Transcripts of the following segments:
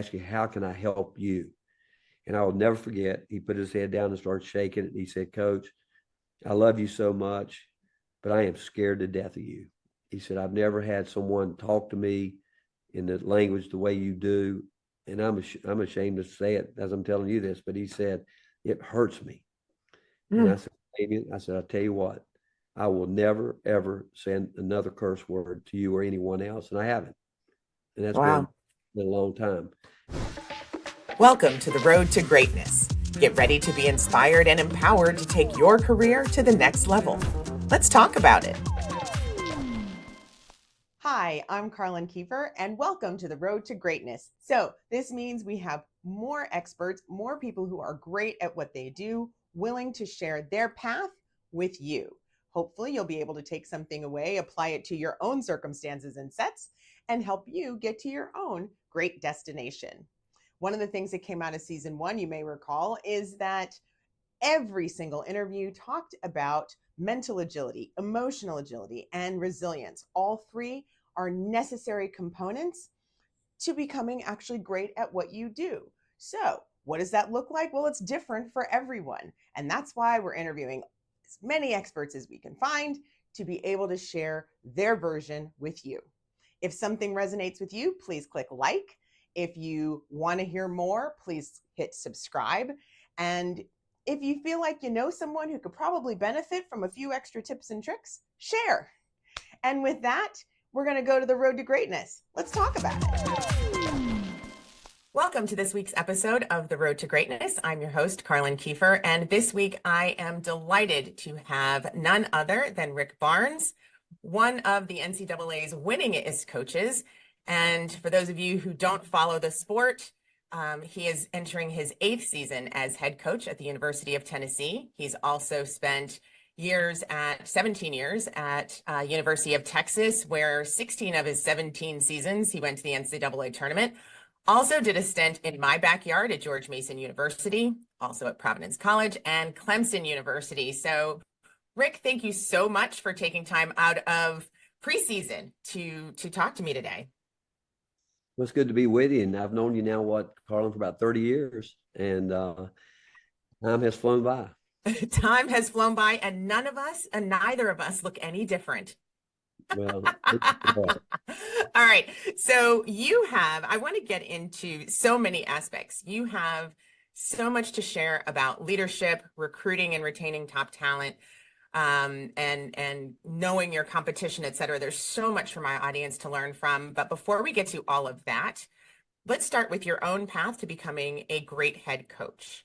ask you, how can I help you? And I will never forget, he put his head down and started shaking it. And he said, Coach, I love you so much, but I am scared to death of you. He said, I've never had someone talk to me in the language the way you do. And I'm ashamed to say it as I'm telling you this, but he said, it hurts me. And I Mm. said, Damien, I said, I'll tell you what, I will never, ever send another curse word to you or anyone else. And I haven't. And that's been Wow. a long time. Welcome to the road to greatness. Get ready to be inspired and empowered to take your career to the next level. Let's talk about it. Hi, I'm Karlyn Kieffer, and welcome to the road to greatness. So this means we have more experts, more people who are great at what they do, willing to share their path with you. Hopefully you'll be able to take something away, apply it to your own circumstances and sets, and help you get to your own great destination. One of the things that came out of season 1, you may recall, is that every single interview talked about mental agility, emotional agility, and resilience. All three are necessary components to becoming actually great at what you do. So, what does that look like? Well, it's different for everyone. And that's why we're interviewing as many experts as we can find to be able to share their version with you. If something resonates with you, please click like. If you want to hear more, please hit subscribe. And if you feel like you know someone who could probably benefit from a few extra tips and tricks, share. And with that, we're going to go to the road to greatness. Let's talk about it. Welcome to this week's episode of The Road to Greatness. I'm your host, Karlyn Kieffer, and this week I am delighted to have none other than Rick Barnes, one of the NCAA's winningest coaches. And for those of you who don't follow the sport, he is entering his 8th season as head coach at the University of Tennessee. He's also spent 17 years at University of Texas, where 16 of his 17 seasons he went to the NCAA tournament. Also did a stint in my backyard at George Mason University, also at Providence College and Clemson University. So, Rick, thank you so much for taking time out of preseason to talk to me today. Well, it's good to be with you. And I've known you now, Karlyn, for about 30 years. And time has flown by. Time has flown by, and neither of us look any different. Well, all right. So I want to get into so many aspects. You have so much to share about leadership, recruiting and retaining top talent, and knowing your competition, et cetera. There's so much for my audience to learn from. But before we get to all of that, let's start with your own path to becoming a great head coach.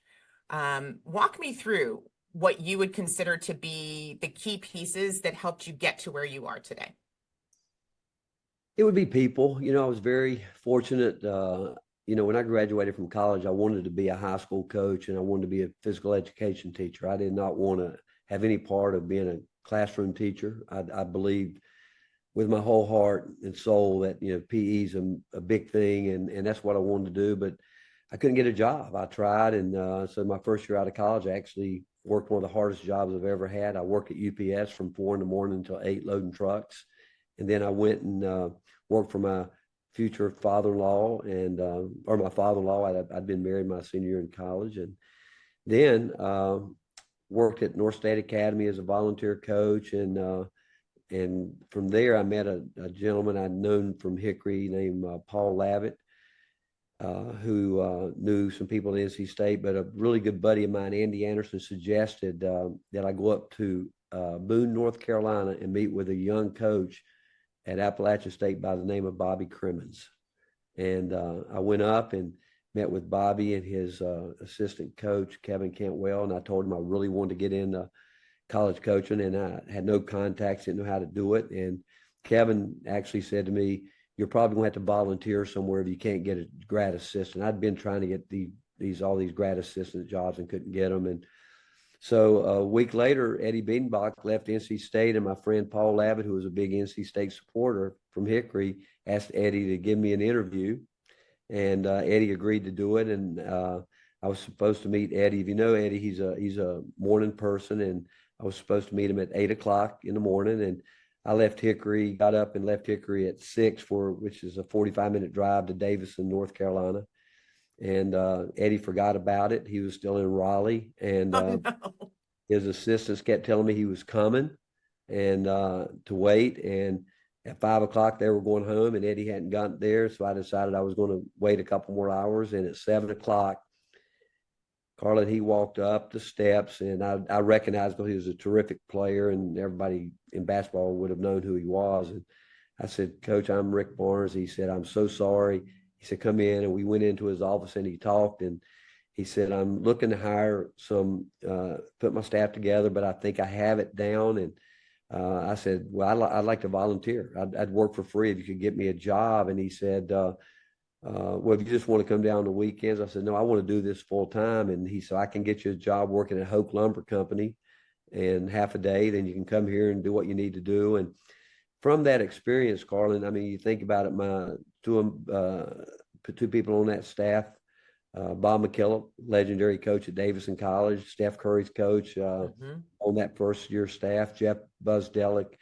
Walk me through what you would consider to be the key pieces that helped you get to where you are today. It would be people. I was very fortunate. When I graduated from college, I wanted to be a high school coach and I wanted to be a physical education teacher. I did not want to have any part of being a classroom teacher. I believed with my whole heart and soul that, PE is a big thing and that's what I wanted to do. But I couldn't get a job. I tried. And so my first year out of college, I actually worked one of the hardest jobs I've ever had. I worked at UPS from 4 a.m. until 8 loading trucks. And then I went and worked for my future father-in-law or my father-in-law. I'd been married my senior year in college. And then worked at North State Academy as a volunteer coach. And from there, I met a gentleman I'd known from Hickory named Paul Lavitt. Who knew some people at NC State, but a really good buddy of mine, Andy Anderson, suggested that I go up to Boone, North Carolina and meet with a young coach at Appalachian State by the name of Bobby Crimmins. And I went up and met with Bobby and his assistant coach, Kevin Cantwell, and I told him I really wanted to get into college coaching, and I had no contacts, didn't know how to do it. And Kevin actually said to me, you're probably going to have to volunteer somewhere if you can't get a grad assistant. I'd been trying to get all these grad assistant jobs and couldn't get them. And so a week later, Eddie Biedenbach left NC State, and my friend Paul Lavitt, who was a big NC State supporter from Hickory, asked Eddie to give me an interview. And Eddie agreed to do it. And I was supposed to meet Eddie. If you know Eddie, he's a morning person, and I was supposed to meet him at 8 o'clock in the morning. And I left Hickory, got up and left Hickory at 6 which is a 45-minute drive to Davison, North Carolina. And Eddie forgot about it. He was still in Raleigh, and Oh no. his assistants kept telling me he was coming and to wait. And at 5 o'clock, they were going home, and Eddie hadn't gotten there. So I decided I was going to wait a couple more hours. And at 7 o'clock, Karlyn, he walked up the steps, and I recognized him. He was a terrific player, and everybody in basketball would have known who he was. And I said, Coach, I'm Rick Barnes. He said, I'm so sorry. He said, come in. And we went into his office, and he talked. And he said, I'm looking to hire put my staff together, but I think I have it down. And I said, well, I'd like to volunteer. I'd work for free if you could get me a job. And he said, well, if you just want to come down on the weekends. I said, no, I want to do this full time. And he said, I can get you a job working at Hoke Lumber Company and half a day. Then you can come here and do what you need to do. And from that experience, Karlyn, I mean, you think about it, my two people on that staff, Bob McKillop, legendary coach at Davidson College, Steph Curry's coach on that first year staff, Jeff Buzdelic.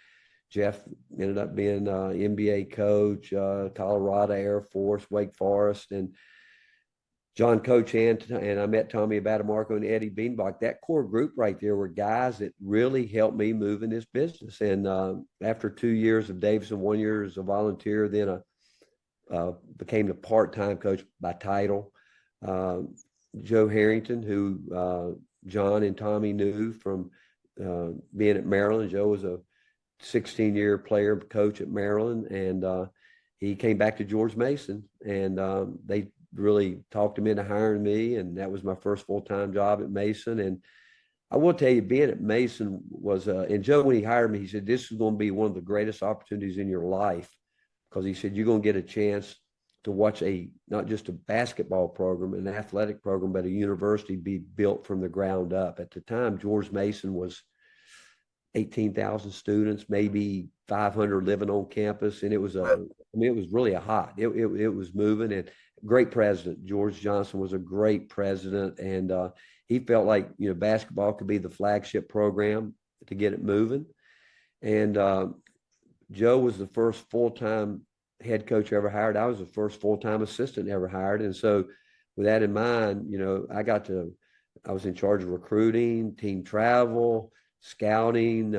Jeff ended up being an NBA coach, Colorado Air Force, Wake Forest, and John Coach and I met Tommy Abatamarco and Eddie Beanbach. That core group right there were guys that really helped me move in this business. And after 2 years of Davidson, 1 year as a volunteer, then I became the part-time coach by title. Joe Harrington, who John and Tommy knew from being at Maryland. Joe was a 16-year player coach at Maryland, and he came back to George Mason, and they really talked him into hiring me, and that was my first full-time job at Mason. And I will tell you, being at Mason was, and Joe, when he hired me, he said, this is going to be one of the greatest opportunities in your life, because he said, you're going to get a chance to watch not just a basketball program, an athletic program, but a university be built from the ground up. At the time, George Mason was 18,000 students, maybe 500 living on campus. And it was it was really hot. It was moving, and great president. George Johnson was a great president. And he felt like, basketball could be the flagship program to get it moving. And Joe was the first full-time head coach ever hired. I was the first full-time assistant ever hired. And so with that in mind, I was in charge of recruiting, team travel, scouting,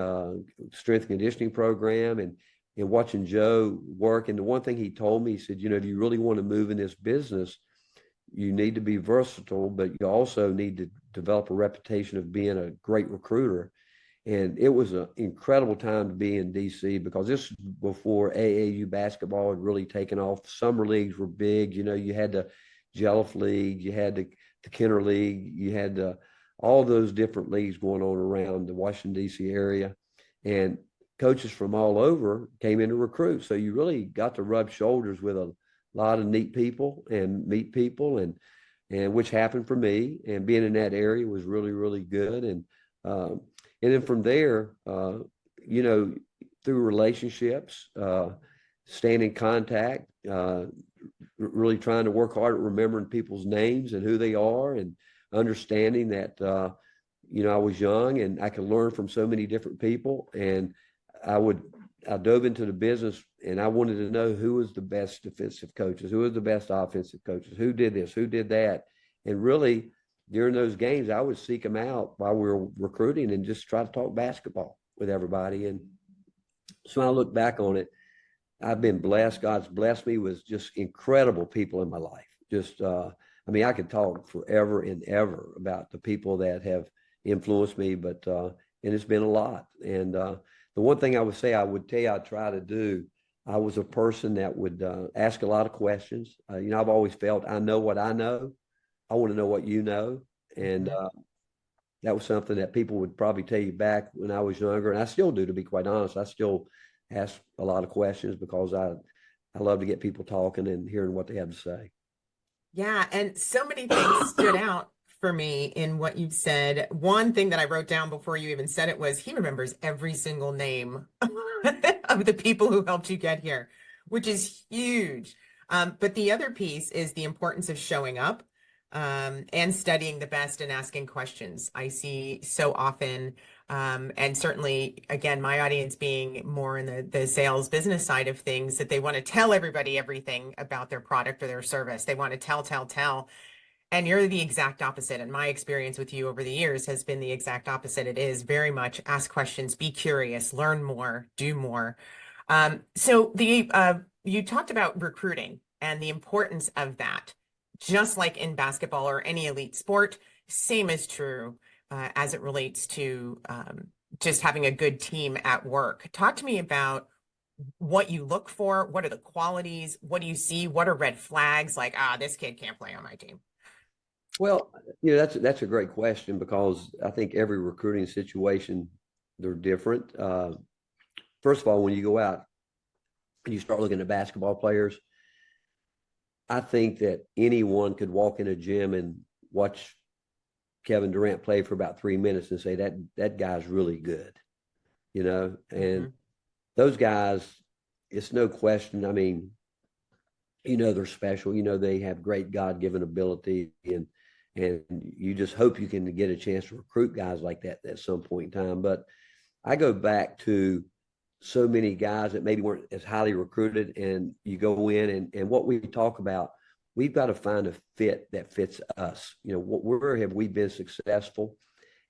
strength and conditioning program, and watching Joe work. And the one thing he told me, he said, if you really want to move in this business, you need to be versatile, but you also need to develop a reputation of being a great recruiter. And it was an incredible time to be in DC, because this was before AAU basketball had really taken off. Summer leagues were big. You had the Jelliff League, you had the Kenner League, you had all those different leagues going on around the Washington, D.C. area. And coaches from all over came in to recruit. So you really got to rub shoulders with a lot of neat people and meet people, and which happened for me. And being in that area was really, really good. And then from there, through relationships, staying in contact, really trying to work hard at remembering people's names and who they are, and understanding that, I was young and I could learn from so many different people. And I dove into the business, and I wanted to know who was the best defensive coaches, who was the best offensive coaches, who did this, who did that. And really, during those games, I would seek them out while we were recruiting and just try to talk basketball with everybody. And so when I look back on it, I've been blessed. God's blessed me with just incredible people in my life. I could talk forever and ever about the people that have influenced me, and it's been a lot. And the one thing I would say, I would tell you, I try to do, I was a person that would ask a lot of questions. I've always felt I know what I know. I want to know what you know. And that was something that people would probably tell you back when I was younger. And I still do, to be quite honest. I still ask a lot of questions, because I love to get people talking and hearing what they have to say. Yeah, and so many things stood out for me in what you've said. One thing that I wrote down before you even said it was, he remembers every single name of the people who helped you get here, which is huge. But the other piece is the importance of showing up and studying the best and asking questions. I see so often And certainly, again, my audience being more in the sales business side of things, that they want to tell everybody everything about their product or their service. They want to tell. And you're the exact opposite. And my experience with you over the years has been the exact opposite. It is very much ask questions, be curious, learn more, do more. So you talked about recruiting and the importance of that, just like in basketball or any elite sport. Same is true as it relates to just having a good team at work. Talk to me about what you look for. What are the qualities? What do you see? What are red flags? Like, this kid can't play on my team. Well, that's a great question, because I think every recruiting situation, they're different. First of all, when you go out and you start looking at basketball players, I think that anyone could walk in a gym and watch Kevin Durant play for about 3 minutes and say that guy's really good, and Mm-hmm. those guys, it's no question. I mean, they're special. They have great God-given ability, and you just hope you can get a chance to recruit guys like that at some point in time. But I go back to so many guys that maybe weren't as highly recruited, and you go in and what we talk about, we've got to find a fit that fits us. Where have we been successful?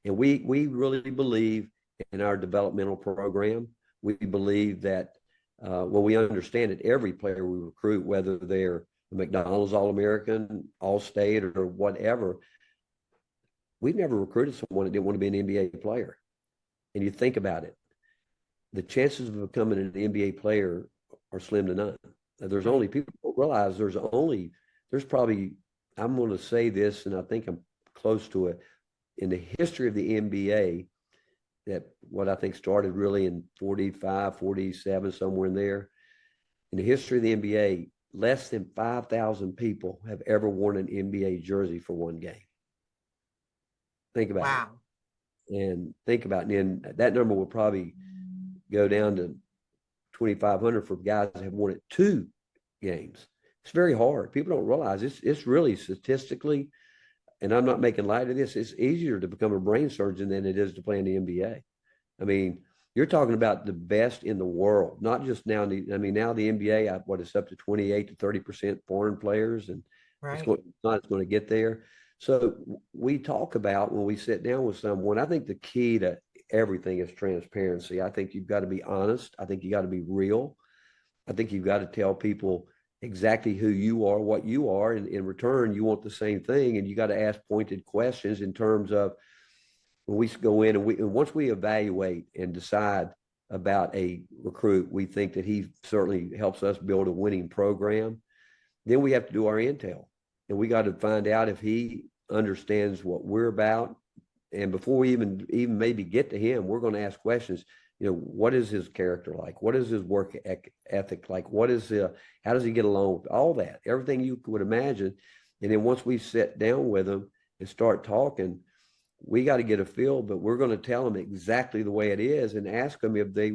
And we really believe in our developmental program. We believe that, we understand that every player we recruit, whether they're a McDonald's All-American, All-State, or whatever, we've never recruited someone that didn't want to be an NBA player. And you think about it, the chances of becoming an NBA player are slim to none. There's only, people don't realize there's probably, I'm going to say this, and I think I'm close to it, in the history of the NBA, that what I think started really in 45, 47, somewhere in there. In the history of the NBA, less than 5,000 people have ever worn an NBA jersey for one game. Think about Wow. it. And think about it. And that number will probably go down to 2,500 for guys that have worn it 2 games. It's very hard. People don't realize it's really statistically, and I'm not making light of this, it's easier to become a brain surgeon than it is to play in the NBA. I mean, you're talking about the best in the world, not just now. Now the NBA, it's up to 28 to 30% foreign players, and Right. it's going to get there. So we talk about, when we sit down with someone, I think the key to everything is transparency. I think you've got to be honest. I think you got to be real. I think you've got to tell people exactly who you are, what you are, and in return, you want the same thing. And you got to ask pointed questions in terms of, when we go in and once we evaluate and decide about a recruit, we think that he certainly helps us build a winning program. Then we have to do our intel, and we got to find out if he understands what we're about. And before we even maybe get to him, we're going to ask questions. What is his character like? What is his work ethic like? How does he get along with all that? Everything you would imagine. And then once we sit down with him and start talking, we got to get a feel, but we're going to tell them exactly the way it is and ask them if they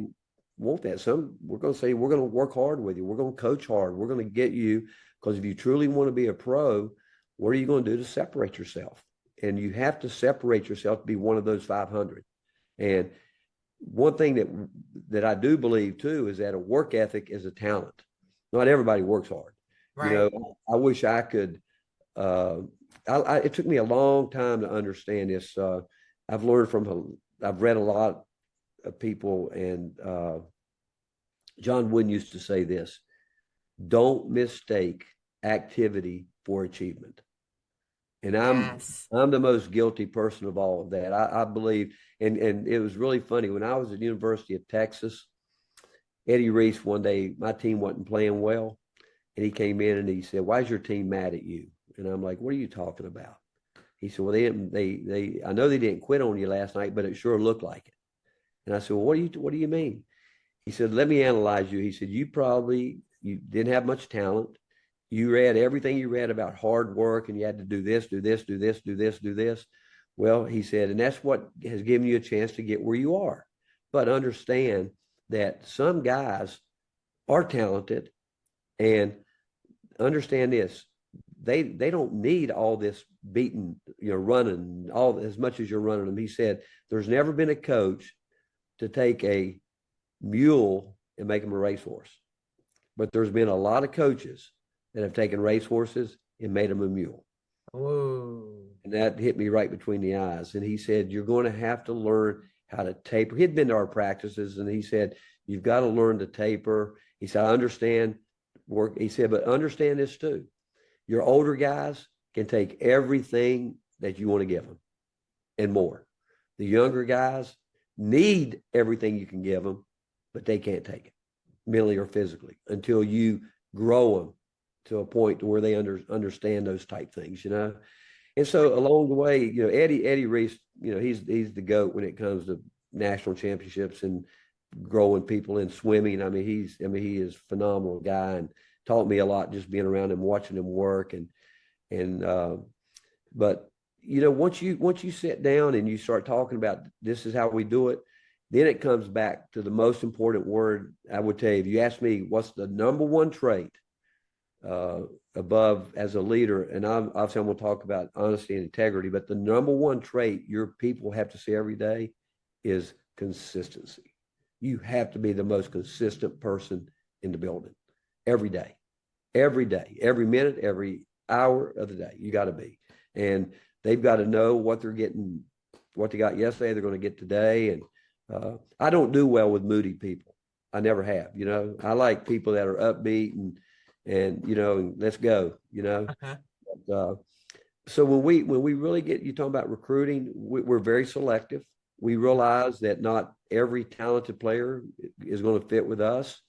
want that. We're going to say, we're going to work hard with you. We're going to coach hard. We're going to get you, because if you truly want to be a pro, what are you going to do to separate yourself? And you have to separate yourself to be one of those 500. And one thing that I do believe too is that a work ethic is a talent. Not everybody works hard. Right. I wish I could. It took me a long time to understand this. I've read a lot of people, and John Wooden used to say this: don't mistake activity for achievement. And Yes. I'm the most guilty person of all of that. I believe, and it was really funny when I was at the University of Texas. Eddie Reese, one day, my team wasn't playing well, and he came in and he said, "Why is your team mad at you?" And I'm like, "What are you talking about?" He said, "Well, I know they didn't quit on you last night, but it sure looked like it." And I said, "Well, what do you mean?" He said, "Let me analyze you." He said, you didn't have much talent. You read everything you read about hard work, and you had to do this, do this, do this, do this, do this. Well, he said, and that's what has given you a chance to get where you are. But understand that some guys are talented, and understand this: they don't need all this beating, running all as much as you're running them. He said there's never been a coach to take a mule and make them a racehorse, but there's been a lot of coaches that have taken racehorses and made them a mule. Whoa. And that hit me right between the eyes. And he said, you're going to have to learn how to taper. He'd been to our practices, and he said, you've got to learn to taper. He said, I understand work. He said, but understand this too. Your older guys can take everything that you want to give them and more. The younger guys need everything you can give them, but they can't take it mentally or physically until you grow them to a point to where they understand those type things, And so along the way, Eddie Reese, he's the GOAT when it comes to national championships and growing people in swimming. He is a phenomenal guy and taught me a lot just being around him, watching him work. But once you sit down and you start talking about this is how we do it, then it comes back to the most important word. I would tell you, if you ask me what's the number one trait above as a leader, and obviously I'm going to talk about honesty and integrity, but the number one trait your people have to see every day is consistency. You have to be the most consistent person in the building every day, every minute, every hour of the day. You got to be, and they've got to know what they're getting, what they got yesterday, they're going to get today. And I don't do well with moody people. I never have. I like people that are upbeat and let's go. So when we really get you talking about recruiting, we're very selective. We realize that not every talented player is going to fit with us,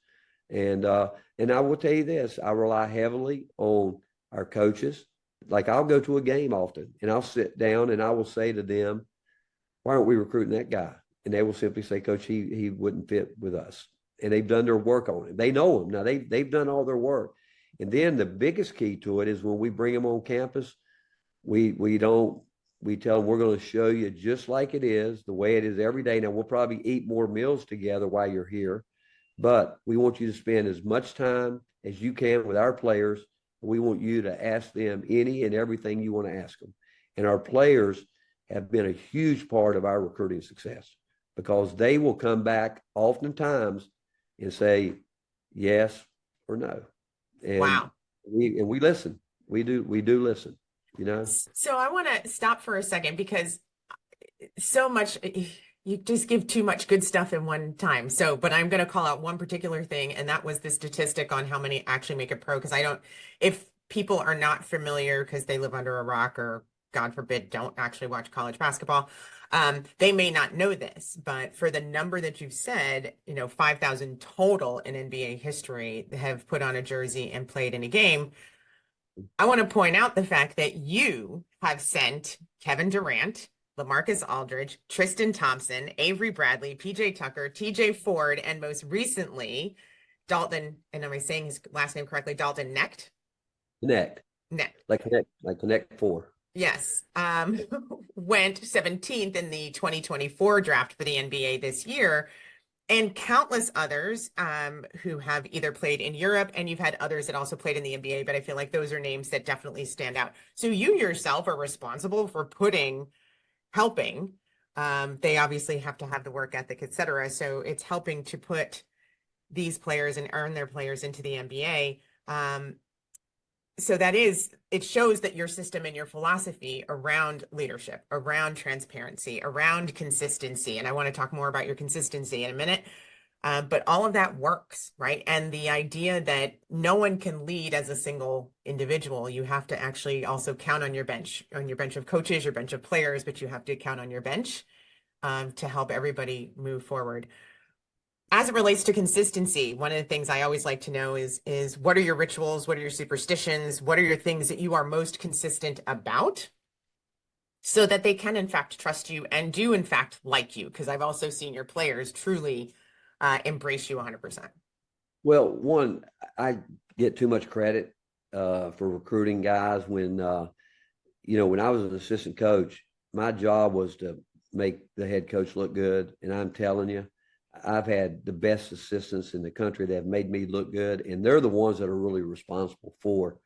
and I will tell you this: I rely heavily on our coaches. Like I'll go to a game often, and I'll sit down and I will say to them, "Why aren't we recruiting that guy?" And they will simply say, "Coach, he wouldn't fit with us." And they've done their work on it. They know him now. They've done all their work. And then the biggest key to it is when we bring them on campus, we tell them we're going to show you just like it is, the way it is every day. Now we'll probably eat more meals together while you're here, but we want you to spend as much time as you can with our players. We want you to ask them any and everything you want to ask them. And our players have been a huge part of our recruiting success because they will come back oftentimes and say yes or no. And wow. we listen. We do listen, So I want to stop for a second because so much, you just give too much good stuff in one time. But I'm going to call out one particular thing, and that was the statistic on how many actually make it pro. Because if people are not familiar because they live under a rock or God forbid, don't actually watch college basketball, they may not know this, but for the number that you've said, 5,000 total in NBA history have put on a jersey and played in a game. I want to point out the fact that you have sent Kevin Durant, LaMarcus Aldridge, Tristan Thompson, Avery Bradley, PJ Tucker, TJ Ford, and most recently, Dalton, and am I saying his last name correctly? Dalton Knecht? Connect. Like Connect 4. Yes. Went 17th in the 2024 draft for the NBA this year, and countless others who have either played in Europe, and you've had others that also played in the NBA, but I feel like those are names that definitely stand out. So you yourself are responsible for helping. They obviously have to have the work ethic, et cetera. So it's helping to put these players and earn their players into the NBA. So it shows that your system and your philosophy around leadership, around transparency, around consistency, and I want to talk more about your consistency in a minute, but all of that works, right? And the idea that no one can lead as a single individual. You have to actually also count on your bench of coaches, your bench of players, but you have to count on your bench to help everybody move forward. As it relates to consistency, one of the things I always like to know is what are your rituals? What are your superstitions? What are your things that you are most consistent about so that they can, in fact, trust you and do, in fact, like you? Because I've also seen your players truly embrace you 100%. Well, one, I get too much credit for recruiting guys when I was an assistant coach, my job was to make the head coach look good. And I'm telling you, I've had the best assistants in the country that have made me look good, and they're the ones that are really responsible for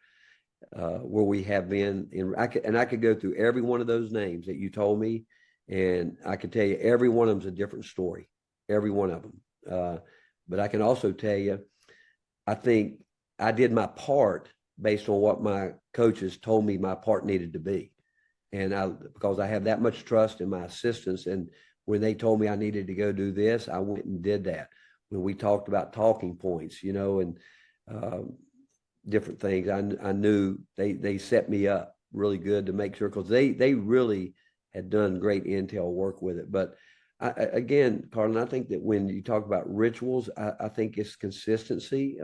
where we have been. And I could go through every one of those names that you told me, and I could tell you every one of them's a different story, every one of them. But I can also tell you, I think I did my part based on what my coaches told me my part needed to be. And because I have that much trust in my assistants, and when they told me I needed to go do this, I went and did that. When we talked about talking points, and different things, I knew they set me up really good to make sure, because they really had done great intel work with it. But again, Karlyn, I think that when you talk about rituals, I think it's consistency.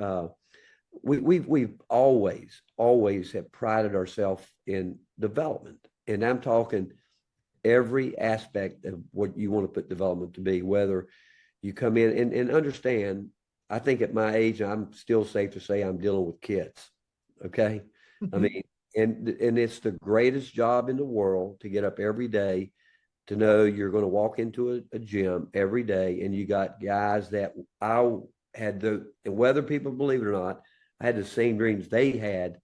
We've always have prided ourselves in development, and I'm talking every aspect of what you want to put development to be, whether you come in and understand. I think at my age, I'm still safe to say I'm dealing with kids. Okay. I mean, and it's the greatest job in the world to get up every day, to know you're going to walk into a gym every day, and you got guys that I had and whether people believe it or not, I had the same dreams they had,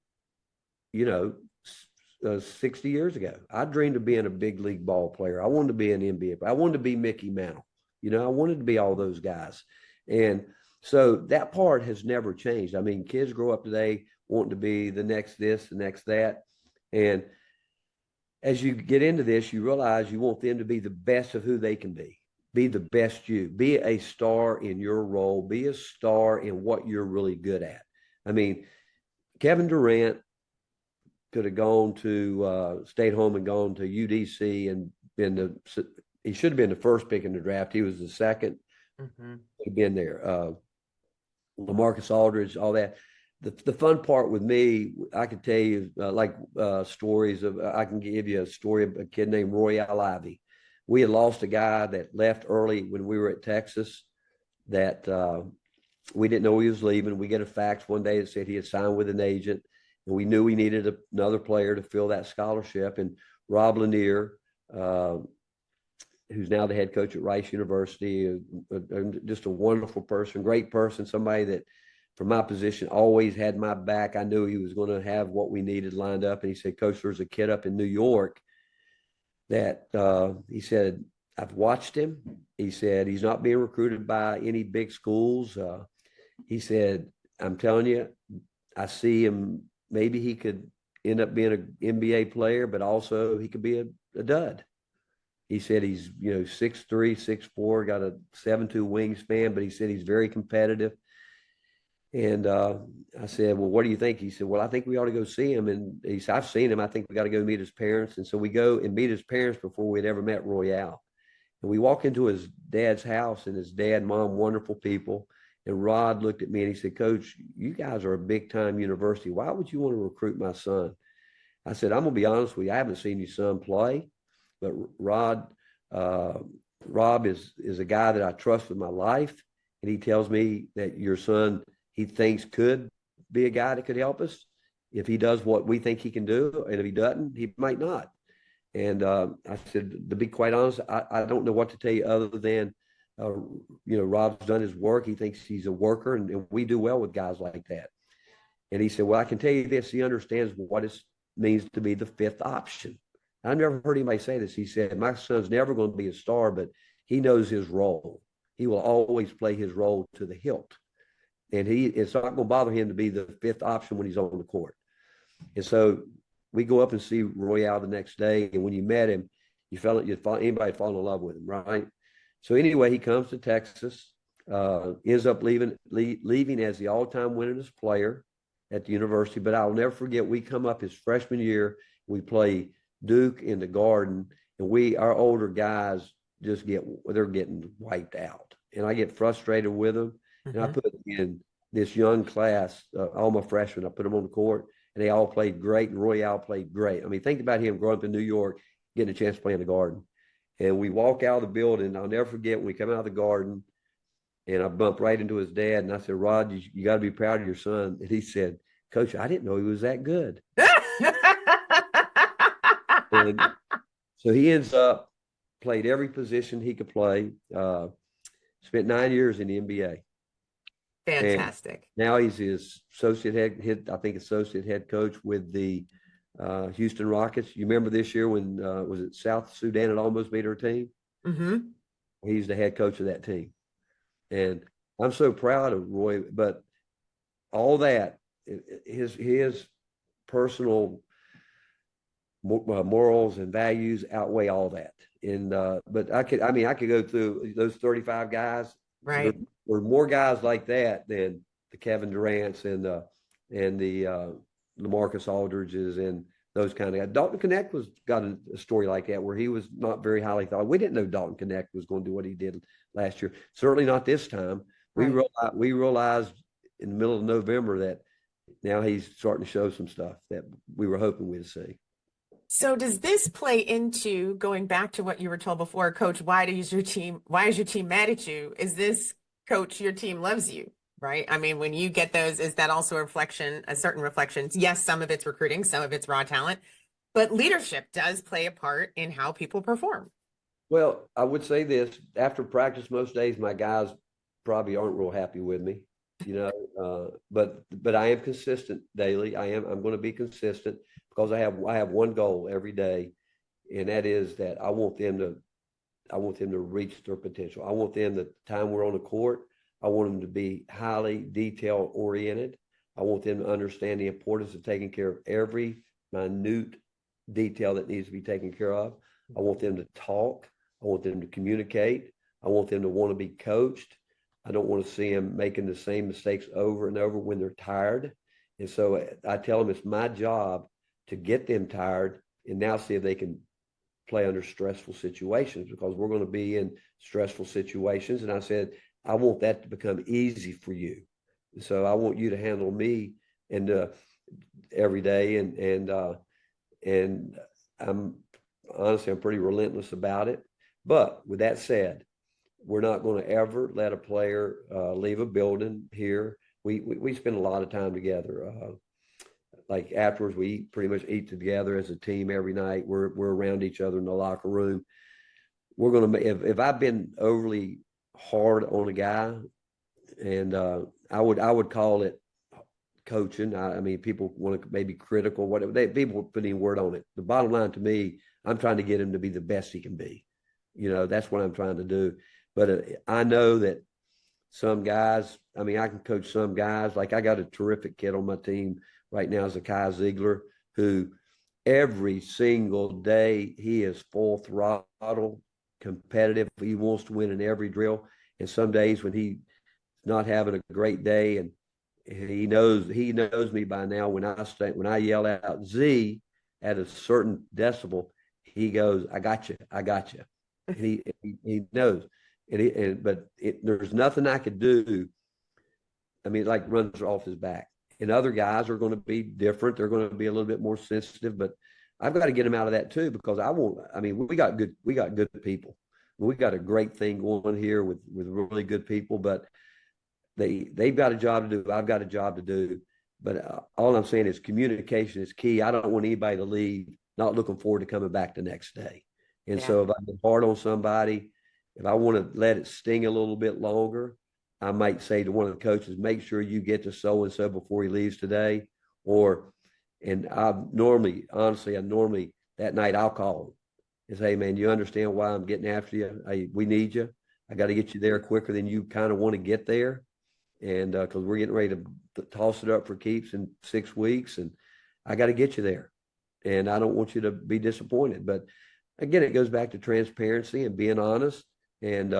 60 years ago. I dreamed of being a big league ball player. I wanted to be an NBA. I wanted to be Mickey Mantle. I wanted to be all those guys. And so that part has never changed. I mean, kids grow up today wanting to be the next this, the next that. And as you get into this, you realize you want them to be the best of who they can be. Be the best you. Be a star in your role. Be a star in what you're really good at. I mean, Kevin Durant could have gone to stayed home and gone to UDC and he should have been the first pick in the draft. He was the second. He'd been there. LaMarcus Aldridge, all that. The fun part with me, I could tell you stories of. I can give you a story of a kid named Royale Ivy. We had lost a guy that left early when we were at Texas. That we didn't know he was leaving. We get a fax one day that said he had signed with an agent, and we knew we needed another player to fill that scholarship. And Rob Lanier, who's now the head coach at Rice University, just a wonderful person, great person, somebody that, from my position, always had my back. I knew he was going to have what we needed lined up. And he said, Coach, there's a kid up in New York that he said, I've watched him. He said, he's not being recruited by any big schools. He said, I'm telling you, I see him. Maybe he could end up being an NBA player, but also he could be a dud. He said he's, 6'3", 6'4", got a 7'2" wingspan, but he said he's very competitive. And I said, well, what do you think? He said, well, I think we ought to go see him. And he said, I've seen him. I think we got to go meet his parents. And so we go and meet his parents before we'd ever met Royale. And we walk into his dad's house, and his dad and mom, wonderful people. And Rod looked at me and he said, Coach, you guys are a big time university. Why would you want to recruit my son? I said, I'm going to be honest with you. I haven't seen your son play, but Rob is a guy that I trust with my life. And he tells me that your son, he thinks could be a guy that could help us if he does what we think he can do. And if he doesn't, he might not. And I said, to be quite honest, I don't know what to tell you other than, Rob's done his work. He thinks he's a worker, and we do well with guys like that. And he said, well, I can tell you this. He understands what it means to be the fifth option. I've never heard anybody say this. He said, my son's never going to be a star, but he knows his role. He will always play his role to the hilt. And it's not going to bother him to be the fifth option when he's on the court. And so we go up and see Royale the next day. And when you met him, anybody fall in love with him, right? So anyway, he comes to Texas, ends up leaving as the all-time winningest player at the university. But I'll never forget, we come up his freshman year, we play Duke in the Garden, and our older guys they're getting wiped out. And I get frustrated with them. And I put in this young class, all my freshmen, I put them on the court, and they all played great, and Royale played great. I mean, think about him growing up in New York, getting a chance to play in the Garden. And we walk out of the building. I'll never forget when we come out of the Garden, and I bumped right into his dad. And I said, Rod, you got to be proud of your son. And he said, Coach, I didn't know he was that good. And so he ends up played every position he could play. Spent 9 years in the NBA. Fantastic. Now he's his I think associate head coach with the Houston Rockets. You remember this year when was it South Sudan had almost beat our team? Mm-hmm. He's the head coach of that team, and I'm so proud of Roy. But all that, his personal morals and values outweigh all that. And but I could go through those 35 guys. There Right. were more guys like that than the Kevin Durant's and the LaMarcus Aldridge's and those kind of guys. Dalton Connect was got a story like that where he was not very highly thought. We didn't know Dalton Connect was going to do what he did last year. Certainly not this time. Right. We realized in the middle of November that now he's starting to show some stuff that we were hoping we'd see. So does this play into going back to what you were told before, Coach, why is your team mad at you? Is this, Coach, your team loves you, right? I mean, when you get those, is that also a certain reflections? Yes, some of it's recruiting, some of it's raw talent, but leadership does play a part in how people perform. Well, I would say this, after practice most days, my guys probably aren't real happy with me, but I am consistent daily. I'm going to be consistent because I have one goal every day, and that is that I want them to reach their potential. I want them, the time we're on the court, I want them to be highly detail oriented. I want them to understand the importance of taking care of every minute detail that needs to be taken care of. I want them to talk. I want them to communicate. I want them to want to be coached. I don't want to see them making the same mistakes over and over when they're tired. And so I tell them it's my job to get them tired and now see if they can play under stressful situations, because we're going to be in stressful situations. And I said, I want that to become easy for you. So I want you to handle me and every day. And I'm honestly, I'm pretty relentless about it. But with that said, we're not going to ever let a player leave a building here. We spend a lot of time together. Like afterwards, we pretty much eat together as a team every night. We're around each other in the locker room. We're going to, if I've been overly hard on a guy, and I would call it coaching. I mean, people want to maybe critical, whatever. People put any word on it. The bottom line to me, I'm trying to get him to be the best he can be. That's what I'm trying to do. But I know that some guys, I mean, I can coach some guys. Like I got a terrific kid on my team right now, Zakai Ziegler, who every single day he is full throttle, competitive. He wants to win in every drill. And some days when he's not having a great day, and he knows me by now, when I yell out Z at a certain decibel, he goes, I got you. And he knows. There's nothing I could do. I mean, like runs off his back. And other guys are going to be different. They're going to be a little bit more sensitive, but I've got to get him out of that too, because we got good people. We got a great thing going here with really good people, but they've got a job to do. I've got a job to do. But all I'm saying is communication is key. I don't want anybody to leave not looking forward to coming back the next day. And so if I've been hard on somebody, if I want to let it sting a little bit longer, I might say to one of the coaches, make sure you get to so-and-so before he leaves today. And I normally that night I'll call him and say, hey, man, you understand why I'm getting after you? We need you. I got to get you there quicker than you kind of want to get there. And because we're getting ready to toss it up for keeps in 6 weeks, and I got to get you there. And I don't want you to be disappointed. But again, it goes back to transparency and being honest. And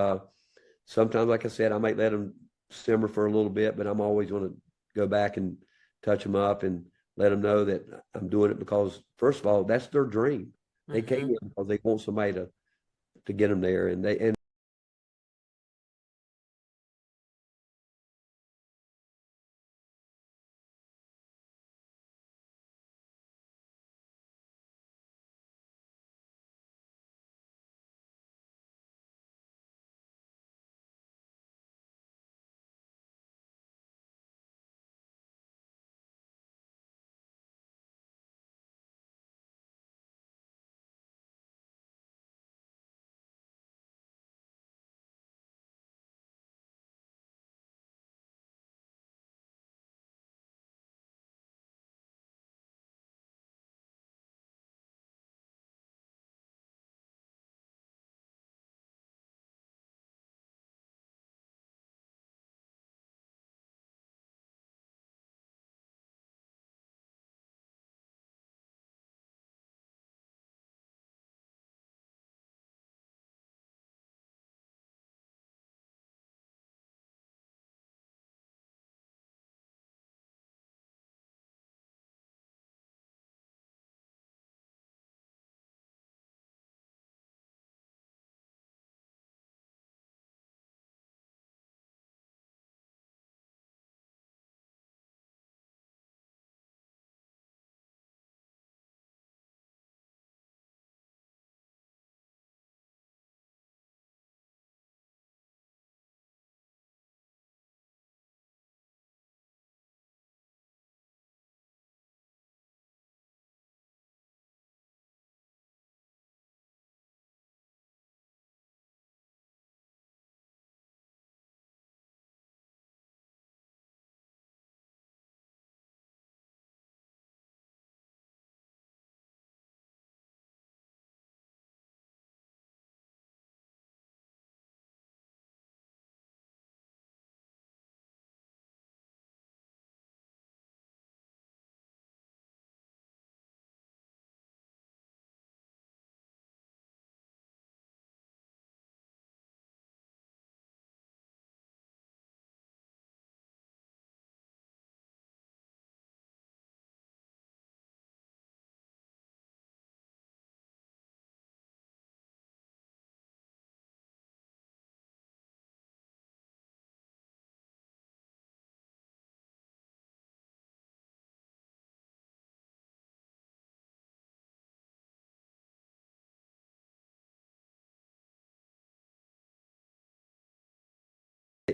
sometimes, like I said, I might let them simmer for a little bit, but I'm always going to go back and touch them up and let them know that I'm doing it because, first of all, that's their dream. They came here because they want somebody to get them there, and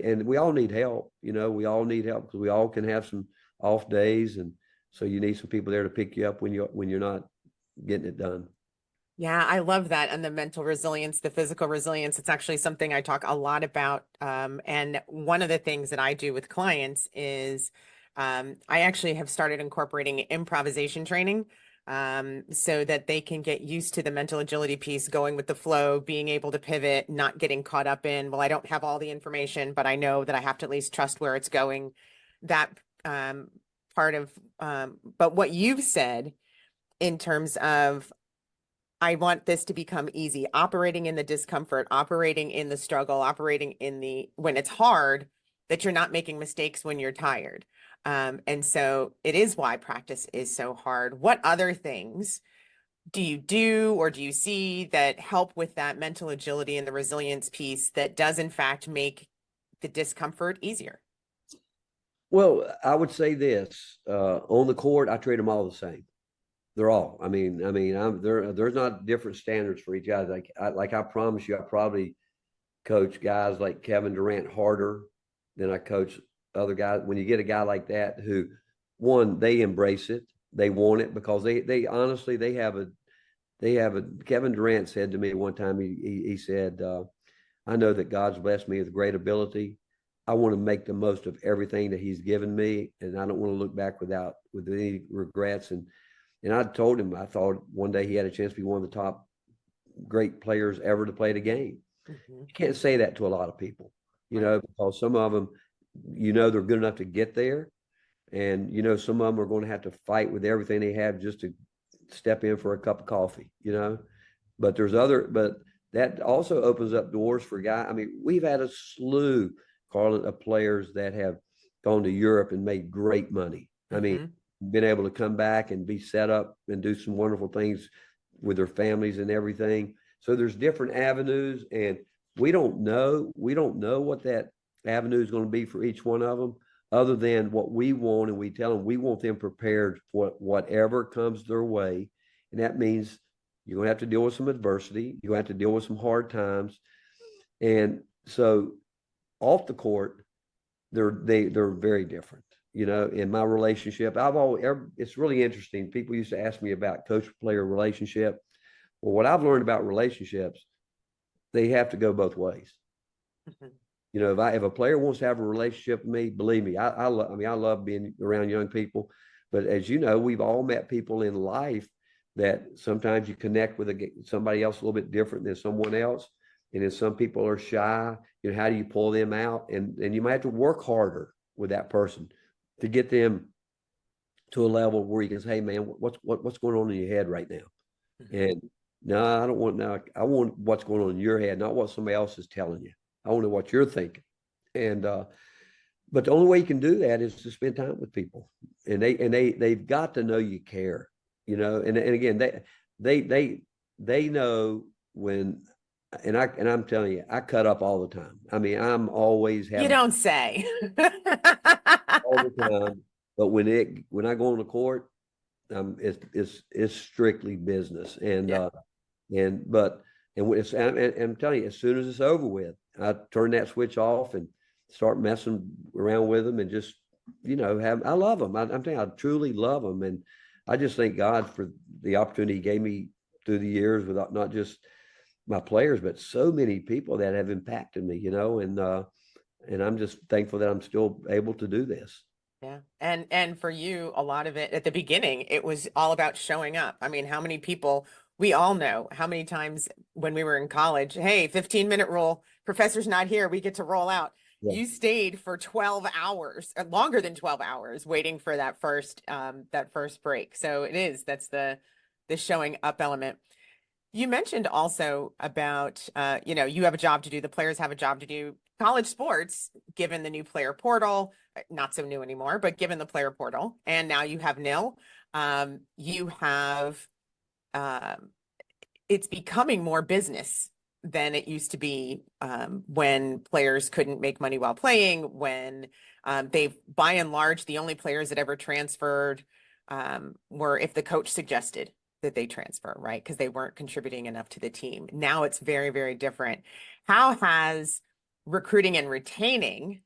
and we all need help. We all need help because we all can have some off days, and so you need some people there to pick you up when you're not getting it done. Yeah, I love that. And the mental resilience, the physical resilience, it's actually something I talk a lot about. And one of the things that I do with clients is I actually have started incorporating improvisation training so that they can get used to the mental agility piece, going with the flow, being able to pivot, not getting caught up in, well, I don't have all the information, but I know that I have to at least trust where it's going. That part of, but what you've said in terms of, I want this to become easy, operating in the discomfort, operating in the struggle, operating in the, when it's hard, that you're not making mistakes when you're tired. And so it is why practice is so hard. What other things do you do or do you see that help with that mental agility and the resilience piece that does in fact make the discomfort easier? Well, I would say this, on the court, I treat them all the same. They're all. There's not different standards for each guy. I promise you, I probably coach guys like Kevin Durant harder than I coach other guys. When you get a guy like that who, one, they embrace it, they want it because they honestly they have a Kevin Durant said to me one time, he said, I know that God's blessed me with great ability. I want to make the most of everything that He's given me, and I don't want to look back with any regrets. And I told him I thought one day he had a chance to be one of the top great players ever to play the game. Mm-hmm. You can't say that to a lot of people, because some of them, they're good enough to get there. And, some of them are going to have to fight with everything they have just to step in for a cup of coffee, But but that also opens up doors for guys. I mean, we've had a slew, Karlyn, of players that have gone to Europe and made great money. I mean, been able to come back and be set up and do some wonderful things with their families and everything. So there's different avenues, and we don't know what that avenue is going to be for each one of them, other than what we want. And we tell them we want them prepared for whatever comes their way. And that means you're going to have to deal with some adversity. You're going to have to deal with some hard times. And so off the court, they're very different. In my relationship, it's really interesting. People used to ask me about coach-player relationship. Well, what I've learned about relationships, they have to go both ways. If a player wants to have a relationship with me, believe me, I love being around young people. But as you know, we've all met people in life that sometimes you connect with somebody else a little bit different than someone else. And then some people are shy. How do you pull them out? And you might have to work harder with that person to get them to a level where you can say, hey, man, what's going on in your head right now? And no, I don't want now. I want what's going on in your head, not what somebody else is telling you. I want to know what you're thinking. And but the only way you can do that is to spend time with people, and they've got to know you care. And again, they know when. And I'm telling you, I cut up all the time. I mean, I'm always having. You don't say. All the time. But when I go on the court, it's strictly business. And Yeah. I'm telling you, as soon as it's over with, I turn that switch off and start messing around with them and just I love them. I'm telling you, I truly love them, and I just thank God for the opportunity He gave me through the years with not just my players, but so many people that have impacted me, and I'm just thankful that I'm still able to do this. Yeah. And for you, a lot of it at the beginning, it was all about showing up. I mean, how many people, we all know how many times when we were in college, hey, 15-minute rule, professor's not here, we get to roll out. Yeah. You stayed for 12 hours, longer than 12 hours, waiting for that first break. So that's the showing up element. You mentioned also about, you have a job to do, the players have a job to do. College sports, given the new player portal, not so new anymore, but given the player portal, and now you have nil, you have, it's becoming more business than it used to be when players couldn't make money while playing, when they've, by and large, the only players that ever transferred were if the coach suggested that they transfer, right? Because they weren't contributing enough to the team. Now it's very, very different. How has recruiting and retaining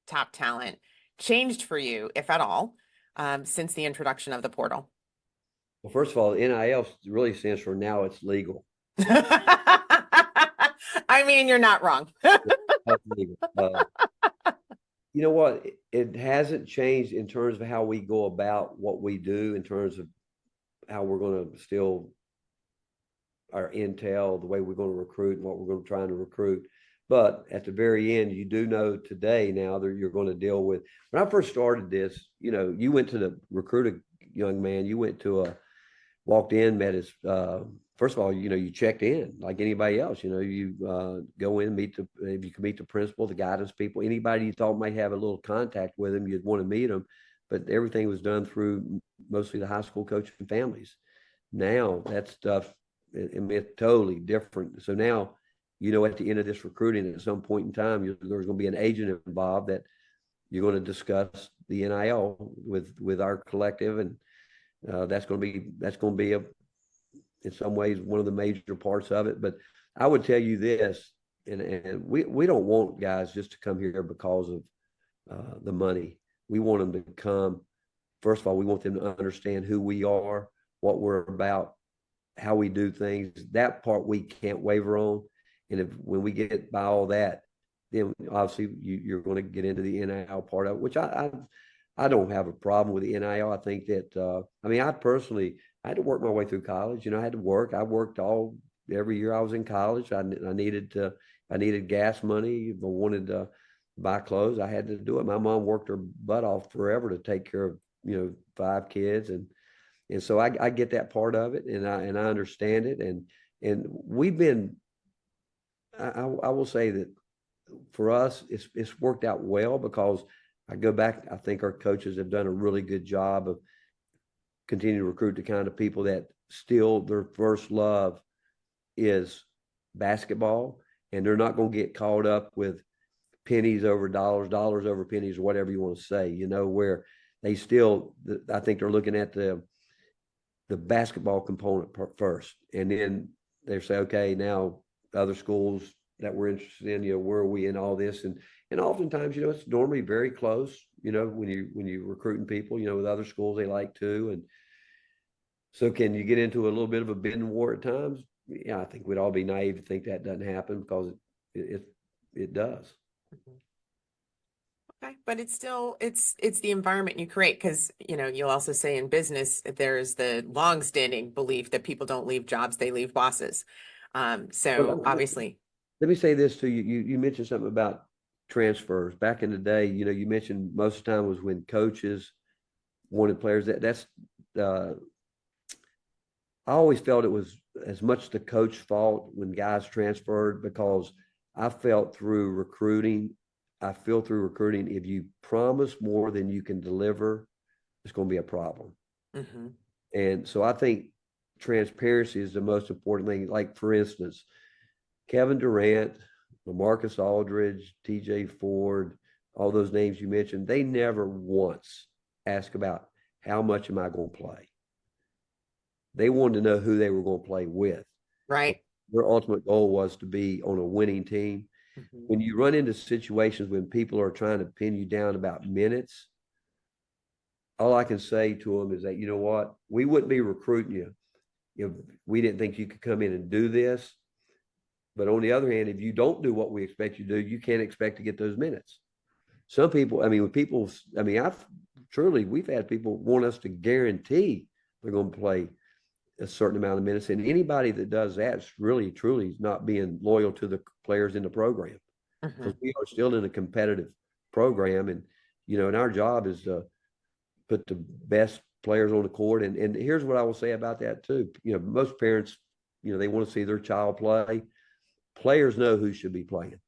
top talent changed for you, if at all, since the introduction of the portal? Well, first of all, NIL really stands for now it's legal. I mean, you're not wrong. Legal. You know what? It hasn't changed in terms of how we go about what we do, in terms of how we're going to still our intel, the way we're going to recruit and what we're going to try to recruit. But at the very end, you do know today now that you're going to deal with. When I first started this, you went to the recruit a young man, you went to walked in, met his, first of all, you checked in like anybody else, you go in, if you can meet the principal, the guidance people, anybody you thought might have a little contact with him, you'd want to meet them. But everything was done through mostly the high school coaching families. Now that stuff, it's totally different. So now, at the end of this recruiting, at some point in time, there's going to be an agent involved that you're going to discuss the NIL with our collective, and that's going to be in some ways one of the major parts of it. But I would tell you this, and we don't want guys just to come here because of the money. We want them to come. First of all, we want them to understand who we are, what we're about, how we do things. That part we can't waver on. And when we get by all that, then obviously you're going to get into the NIL part of it, which I don't have a problem with the NIL. I think that, I personally, I had to work my way through college. I had to work. I worked every year I was in college. I needed gas money. If I wanted to buy clothes, I had to do it. My mom worked her butt off forever to take care of, 5 kids. And so I get that part of it, and I understand it. And we've been, I will say that for us, it's worked out well, because I go back, I think our coaches have done a really good job of continuing to recruit the kind of people that still their first love is basketball, and they're not going to get caught up with pennies over dollars, dollars over pennies, or whatever you want to say, where they still, I think they're looking at the basketball component first. And then they say, okay, now other schools that we're interested in, where are we in all this? And oftentimes, it's normally very close, when you're recruiting people, with other schools they like to. And so can you get into a little bit of a bidding war at times? Yeah, I think we'd all be naive to think that doesn't happen, because it does. Okay, but it's still, it's the environment you create, because, you'll also say in business, there's the long-standing belief that people don't leave jobs, they leave bosses. So obviously. Let me say this to you. You mentioned something about transfers. Back in the day, you mentioned most of the time was when coaches wanted players. I always felt it was as much the coach's fault when guys transferred, because I felt through recruiting, if you promise more than you can deliver, it's going to be a problem. Mm-hmm. And so I think transparency is the most important thing. Like, for instance, Kevin Durant, LaMarcus Aldridge, TJ Ford, all those names you mentioned, they never once asked about how much am I going to play. They wanted to know who they were going to play with. Right. Their ultimate goal was to be on a winning team. Mm-hmm. When you run into situations when people are trying to pin you down about minutes, all I can say to them is that, you know what, we wouldn't be recruiting you if we didn't think you could come in and do this. But on the other hand, if you don't do what we expect you to do, you can't expect to get those minutes. Some people, we've had people want us to guarantee they're going to play a certain amount of minutes. And anybody that does that is really, truly not being loyal to the players in the program. Because we are still in a competitive program. And, and our job is to put the best players on the court. And here's what I will say about that too. Most parents, they want to see their child play. Players know who should be playing,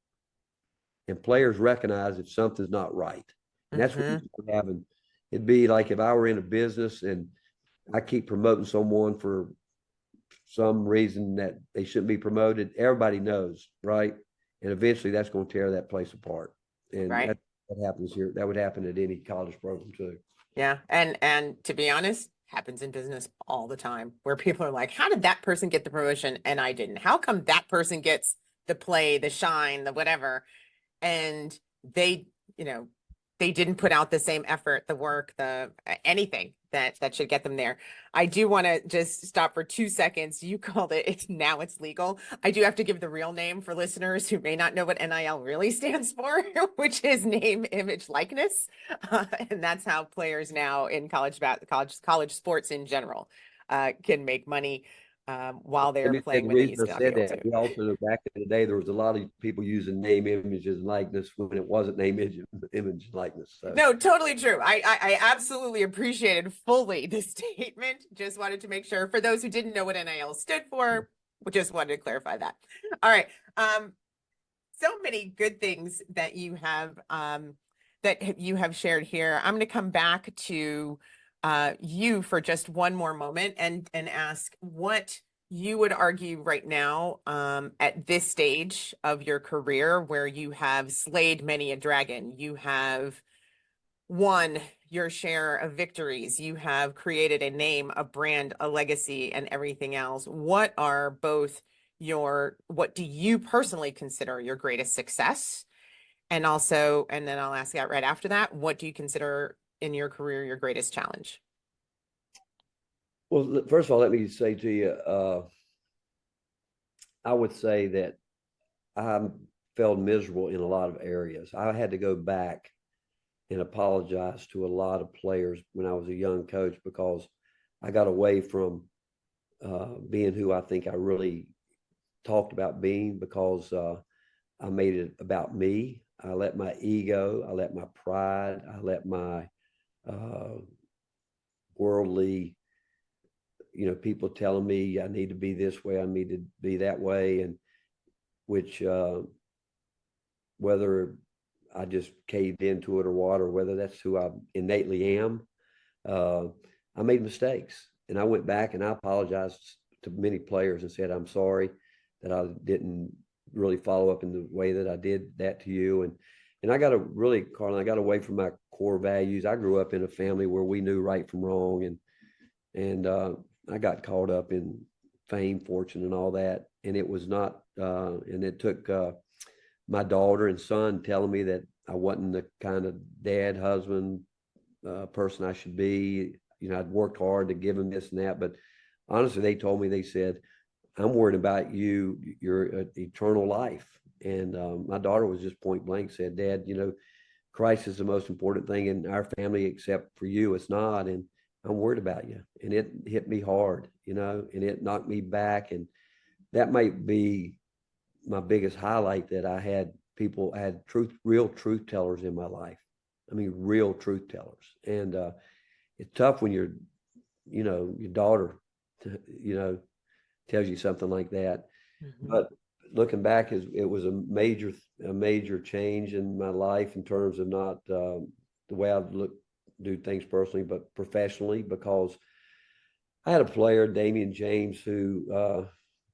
and players recognize if something's not right. And that's what we're having. It'd be like if I were in a business and I keep promoting someone for some reason that they shouldn't be promoted. Everybody knows, right? And eventually that's going to tear that place apart. And that happens here. That would happen at any college program too. Yeah. And to be honest, happens in business all the time, where people are like, how did that person get the promotion and I didn't? How come that person gets the play, the shine, the whatever? and they, they didn't put out the same effort, the work, anything that should get them there. I do want to just stop for 2 seconds. You called it, now it's legal. I do have to give the real name for listeners who may not know what NIL really stands for, which is name, image, likeness. And that's how players now in college sports in general can make money while they're playing The when they reason used to I not be said able that, to. we also know back in the day, there was a lot of people using name, images, and likeness when it wasn't name, image, and likeness. So. No, totally true. I absolutely appreciated fully the statement. Just wanted to make sure for those who didn't know what NIL stood for, we just wanted to clarify that. All right. So many good things that you have shared here. I'm going to come back to you for just one more moment and ask what you would argue right now at this stage of your career where you have slayed many a dragon. You have won your share of victories. You have created a name, a brand, a legacy, and everything else. What do you personally consider your greatest success? And also, and then I'll ask that right after that, what do you consider in your career your greatest challenge? Well, first of all, let me say to you, I would say that I felt miserable in a lot of areas. I had to go back and apologize to a lot of players when I was a young coach because I got away from being who I think I really talked about being because I made it about me. I let my ego, I let my pride, I let my worldly, people telling me I need to be this way, I need to be that way, and which whether I just caved into it or what, or whether that's who I innately am, I made mistakes. And I went back and I apologized to many players and said, I'm sorry that I didn't really follow up in the way that I did that to you. And I got Karlyn, I got away from my core values. I grew up in a family where we knew right from wrong. And I got caught up in fame, fortune, and all that. And it was not, and it took my daughter and son telling me that I wasn't the kind of dad, husband, person I should be. I'd worked hard to give them this and that, but honestly, they said, I'm worried about your eternal life. And my daughter was just point blank said, Dad, Christ is the most important thing in our family, except for you. It's not. And I'm worried about you. And it hit me hard, and it knocked me back. And that might be my biggest highlight, that I had real truth tellers in my life. I mean, real truth tellers. And it's tough when your daughter, tells you something like that. Mm-hmm. But looking back, it was a major change in my life in terms of not the way I do things personally, but professionally, because I had a player, Damian James, who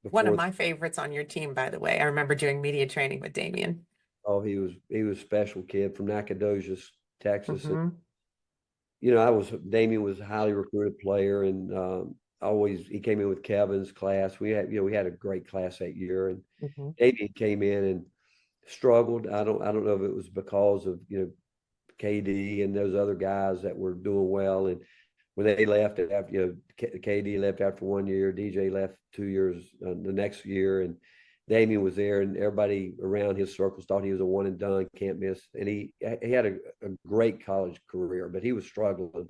one of my favorites on your team, by the way. I remember doing media training with Damian. Oh, he was a special kid from Nacogdoches, Texas. Mm-hmm. And, Damian was a highly recruited player, and he came in with Kevin's class. We had a great class that year, and mm-hmm. Damian came in and struggled. I don't know if it was because of KD and those other guys that were doing well, and when they left after, KD left after 1 year, DJ left 2 years the next year, and Damian was there, and everybody around his circles thought he was a one and done, can't miss. And he had a great college career, but he was struggling.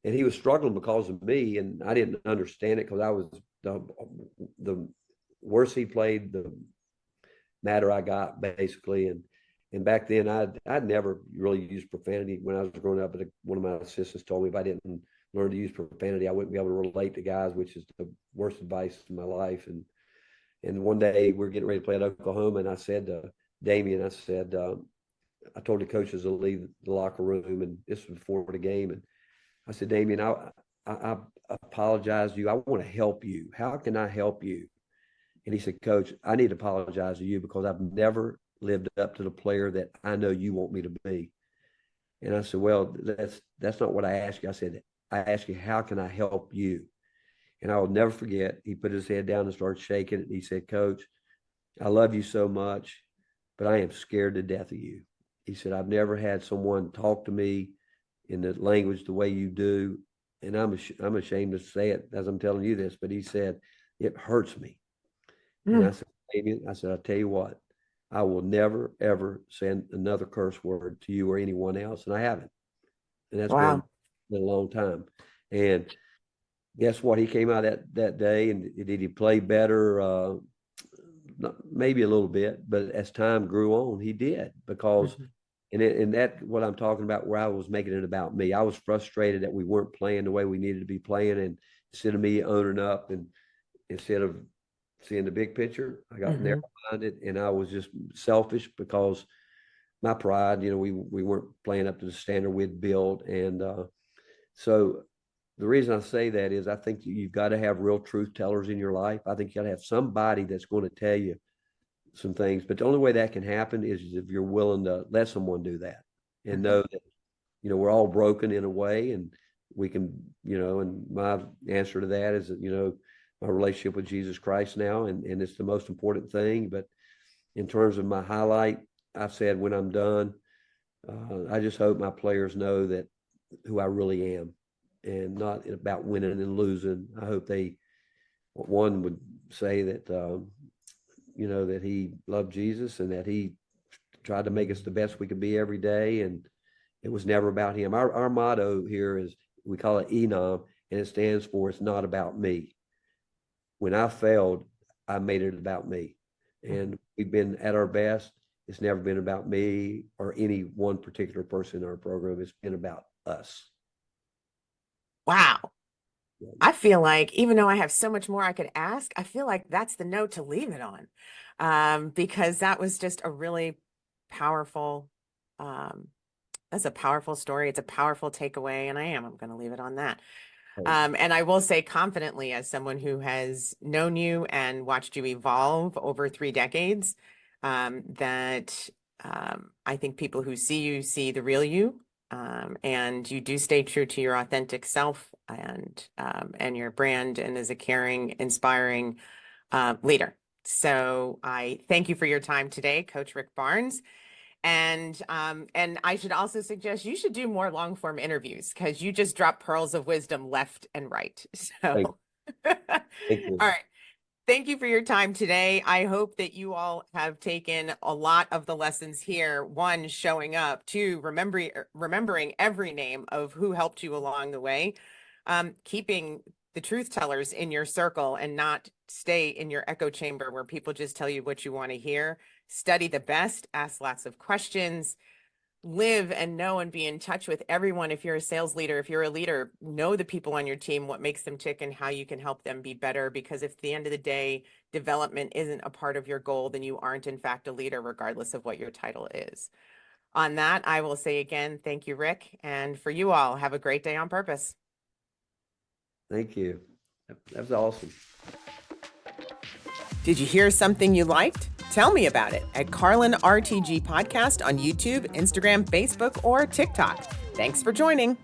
And he was struggling because of me, and I didn't understand it because I was the worse he played, the madder I got, basically. And back then, I'd never really used profanity when I was growing up. But one of my assistants told me if I didn't learn to use profanity, I wouldn't be able to relate to guys, which is the worst advice in my life. And one day we're getting ready to play at Oklahoma, and I said to Damian, I told the coaches to leave the locker room, and this was before the game, and I said, Damian, I apologize to you. I want to help you. How can I help you? And he said, Coach, I need to apologize to you because I've never lived up to the player that I know you want me to be. And I said, well, that's not what I asked you. I said, I asked you, how can I help you? And I will never forget, he put his head down and started shaking. And he said, Coach, I love you so much. but I am scared to death of you. He said, I've never had someone talk to me in the language the way you do. And I'm ashamed to say it as I'm telling you this, but he said, it hurts me. And I said, Damien, I said, I'll tell you what, I will never, ever send another curse word to you or anyone else. And I haven't. And that's Wow. been a long time. And guess what? He came out that day, and did he play better? Maybe a little bit, but as time grew on, he did, because and that what I'm talking about, where I was making it about me. I was frustrated that we weren't playing the way we needed to be playing, and instead of me owning up and instead of seeing the big picture, I got narrow-minded, and I was just selfish because my pride. We weren't playing up to the standard we'd built, and so the reason I say that is I think you've got to have real truth tellers in your life. I think you got to have somebody that's going to tell you some things, but the only way that can happen is if you're willing to let someone do that and know that, we're all broken in a way, and we can, and my answer to that is that, my relationship with Jesus Christ now, and it's the most important thing. But in terms of my highlight, I've said when I'm done, I just hope my players know that who I really am, and not about winning and losing. I hope one would say that, that he loved Jesus and that he tried to make us the best we could be every day. And it was never about him. Our motto here is, we call it ENOM, and it stands for, it's not about me. When I failed, I made it about me. And we've been at our best. It's never been about me or any one particular person in our program. It's been about us. Wow. I feel like, even though I have so much more I could ask, I feel like that's the note to leave it on, because that was just a really powerful, that's a powerful story. It's a powerful takeaway, and I'm going to leave it on that. And I will say confidently, as someone who has known you and watched you evolve over 3 decades, that I think people who see you see the real you. And you do stay true to your authentic self and your brand, and as a caring, inspiring leader. So I thank you for your time today, Coach Rick Barnes. And I should also suggest you should do more long form interviews, because you just drop pearls of wisdom left and right. So, Thank you. All right. Thank you for your time today. I hope that you all have taken a lot of the lessons here. 1, showing up. 2, remembering every name of who helped you along the way. Keeping the truth tellers in your circle and not stay in your echo chamber where people just tell you what you want to hear. Study the best, ask lots of questions, live and know and be in touch with everyone. If you're a sales leader, if you're a leader, know the people on your team, what makes them tick and how you can help them be better. Because if at the end of the day, development isn't a part of your goal, then you aren't in fact a leader, regardless of what your title is. On that, I will say again, thank you, Rick. And for you all, have a great day on purpose. Thank you. That was awesome. Did you hear something you liked? Tell me about it at Karlyn RTG Podcast on YouTube, Instagram, Facebook, or TikTok. Thanks for joining.